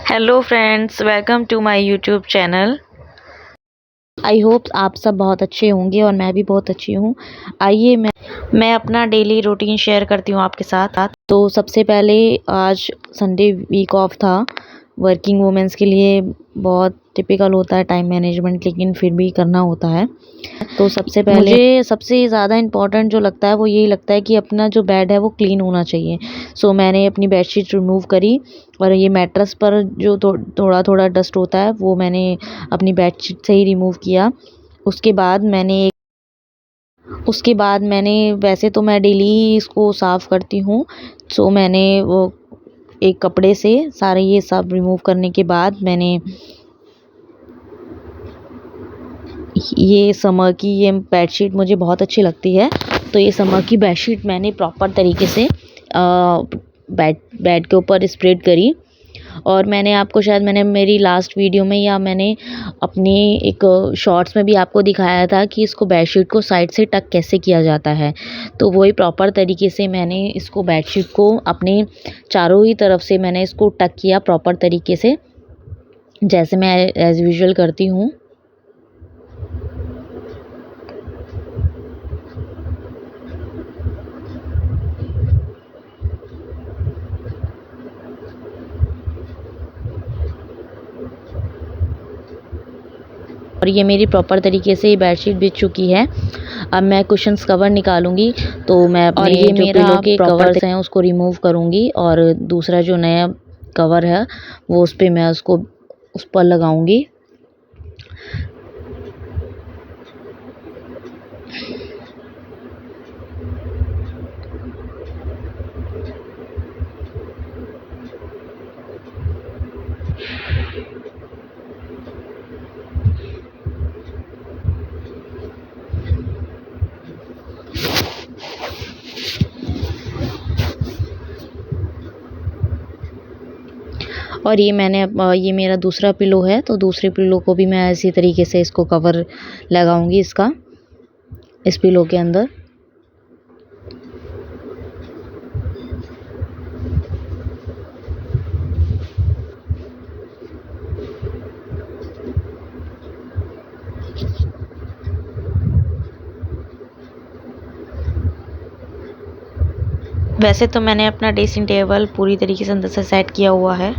Hello friends, welcome to my YouTube channel. I hope आप सब बहुत अच्छे होंगे और मैं भी बहुत अच्छी हूँ। आइए मैं अपना डेली रूटीन शेयर करती हूँ आपके साथ। तो सबसे पहले आज संडे वीक ऑफ था। वर्किंग वुमेंस के लिए बहुत टिपिकल होता है टाइम मैनेजमेंट, लेकिन फिर भी करना होता है। तो सबसे पहले मुझे सबसे ज़्यादा इम्पॉर्टेंट जो लगता है वो यही लगता है कि अपना जो बेड है वो क्लीन होना चाहिए। सो मैंने अपनी बेडशीट रिमूव करी और ये मैट्रेस पर जो थोड़ा थोड़ा डस्ट होता है वो मैंने अपनी बेडशीट से ही रिमूव किया। उसके बाद मैंने वैसे तो मैं डेली ही इसको साफ़ करती हूँ। सो मैंने वो एक कपड़े से सारे ये सब रिमूव करने के बाद मैंने ये समर की ये बेडशीट मुझे बहुत अच्छी लगती है। तो ये समर की बेडशीट मैंने प्रॉपर तरीके से बेड के ऊपर स्प्रेड करी। और मैंने मेरी लास्ट वीडियो में या मैंने अपनी एक शॉर्ट्स में भी आपको दिखाया था कि इसको बेडशीट को साइड से टक कैसे किया जाता है। तो वही प्रॉपर तरीके से मैंने इसको बेडशीट को अपने चारों ही तरफ से मैंने इसको टक किया प्रॉपर तरीके से, जैसे मैं एज़ यूजुअल करती हूँ। और ये मेरी प्रॉपर तरीके से बेडशीट बिछ चुकी है। अब मैं कुशन्स कवर निकालूंगी, तो मैं अपने ये जो पिलो के कवर्स हैं उसको रिमूव करूंगी और दूसरा जो नया कवर है वो उस पर लगाऊंगी। और ये मेरा दूसरा पिलो है, तो दूसरे पिलो को भी मैं इसी तरीके से इसको कवर लगाऊंगी इस पिलो के अंदर। वैसे तो मैंने अपना ड्रेसिंग टेबल पूरी तरीके से अंदर से सेट किया हुआ है,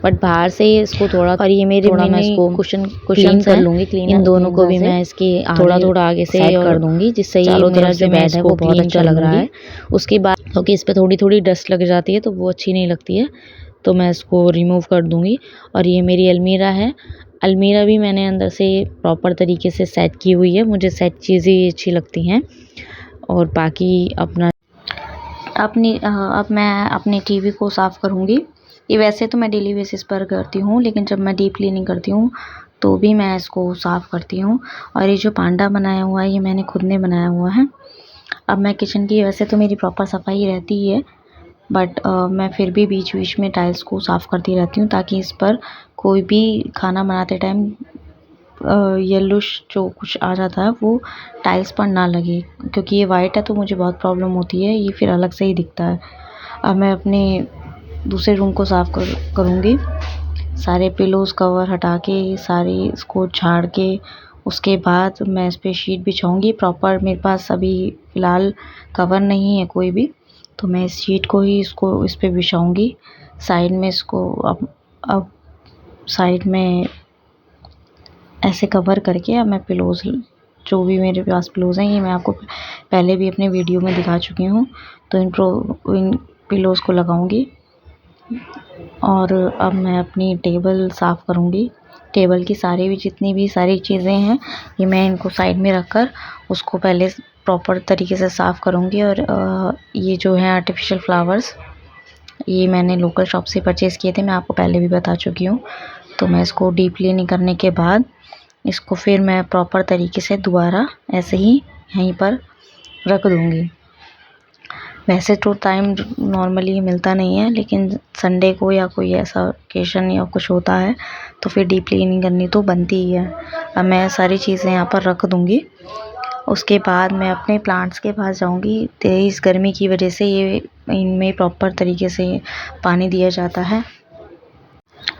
बट बाहर से इसको थोड़ा, और ये मेरे थोड़ा मैं इसको कुशन कर लूँगी। इन दोनों को भी मैं इसके थोड़ा आगे से कर दूंगी, जिससे ये मेरा जो बेड है वो बहुत अच्छा लग रहा है। उसके बाद क्योंकि इस पर थोड़ी डस्ट लग जाती है तो वो अच्छी नहीं लगती है, तो मैं इसको रिमूव कर दूंगी। और ये मेरी अलमीरा है। अलमीरा भी मैंने अंदर से प्रॉपर तरीके से सेट की हुई है। मुझे सेट चीज़ें अच्छी लगती हैं। और बाकी अब मैं अपनी टीवी को साफ़ करूँगी। ये वैसे तो मैं डेली बेसिस पर करती हूँ, लेकिन जब मैं डीप क्लीनिंग करती हूँ तो भी मैं इसको साफ़ करती हूँ। और ये जो पांडा बनाया हुआ है ये मैंने खुद ने बनाया हुआ है। अब मैं किचन की वैसे तो मेरी प्रॉपर सफाई रहती है, बट मैं फिर भी बीच बीच में टाइल्स को साफ़ करती रहती हूँ, ताकि इस पर कोई भी खाना बनाते टाइम येलोश जो कुछ आ जाता है वो टाइल्स पर ना लगे, क्योंकि ये वाइट है तो मुझे बहुत प्रॉब्लम होती है, ये फिर अलग से ही दिखता है। अब मैं अपने दूसरे रूम को साफ़ करूँगी। सारे पिलोज़ कवर हटा के सारे इसको झाड़ के उसके बाद मैं इस पर शीट बिछाऊँगी प्रॉपर। मेरे पास अभी फ़िलहाल कवर नहीं है कोई भी, तो मैं इस शीट को ही इस पर बिछाऊँगी। साइड में इसको अब साइड में ऐसे कवर करके अब मैं पिलोज़, जो भी मेरे पास पिलोज़ हैं, ये मैं आपको पहले भी अपने वीडियो में दिखा चुकी हूँ, तो इन पिलोज़ को लगाऊंगी। और अब मैं अपनी टेबल साफ़ करूँगी। टेबल की जितनी भी सारी चीज़ें हैं ये मैं इनको साइड में रखकर उसको पहले प्रॉपर तरीके से साफ़ करूँगी। और ये जो है आर्टिफिशियल फ्लावर्स, ये मैंने लोकल शॉप से परचेज़ किए थे, मैं आपको पहले भी बता चुकी हूँ। तो मैं इसको डीप क्लीनिंग करने के बाद इसको फिर मैं प्रॉपर तरीके से दोबारा ऐसे ही यहीं पर रख दूँगी। वैसे तो टाइम नॉर्मली मिलता नहीं है, लेकिन संडे को या कोई ऐसा ओकेशन या कुछ होता है तो फिर डीप क्लीनिंग करनी तो बनती ही है। अब मैं सारी चीज़ें यहाँ पर रख दूँगी। उसके बाद मैं अपने प्लांट्स के पास जाऊँगी। तेज़ गर्मी की वजह से ये इनमें प्रॉपर तरीके से पानी दिया जाता है।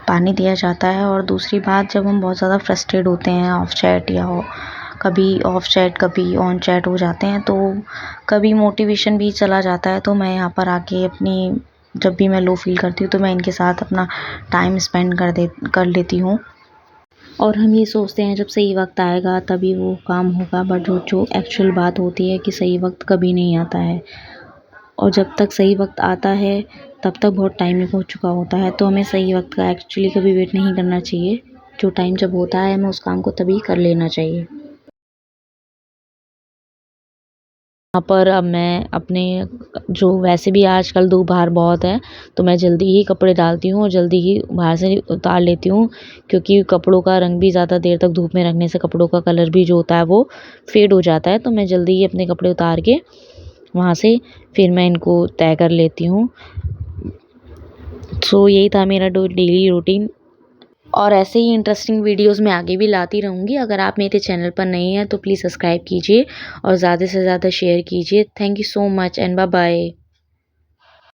पानी दिया जाता है। और दूसरी बात, जब हम बहुत ज़्यादा फ्रस्ट्रेट होते हैं ऑफ चैट या कभी ऑफ चैट कभी ऑन चैट हो जाते हैं, तो कभी मोटिवेशन भी चला जाता है, तो मैं यहाँ पर आके अपनी जब भी मैं लो फील करती हूँ तो मैं इनके साथ अपना टाइम स्पेंड कर लेती हूँ। और हम ये सोचते हैं जब सही वक्त आएगा तभी वो काम होगा, बट जो एक्चुअल बात होती है कि सही वक्त कभी नहीं आता है। और जब तक सही वक्त आता है तब तक बहुत टाइम हो चुका होता है, तो हमें सही वक्त का एक्चुअली कभी वेट नहीं करना चाहिए। जो टाइम जब होता है हमें उस काम को तभी कर लेना चाहिए। यहाँ पर अब मैं अपने जो वैसे भी आजकल धूप बाहर बहुत है, तो मैं जल्दी ही कपड़े डालती हूँ और जल्दी ही बाहर से उतार लेती हूँ, क्योंकि कपड़ों का रंग भी ज़्यादा देर तक धूप में रखने से कपड़ों का कलर भी जो होता है वो फेड हो जाता है। तो मैं जल्दी ही अपने कपड़े उतार के वहाँ से फिर मैं इनको तय कर लेती हूँ। सो यही था मेरा डेली रूटीन। और ऐसे ही इंटरेस्टिंग वीडियोस मैं आगे भी लाती रहूँगी। अगर आप मेरे चैनल पर नए हैं तो प्लीज़ सब्सक्राइब कीजिए और ज़्यादा से ज़्यादा शेयर कीजिए। Thank you so much and bye bye.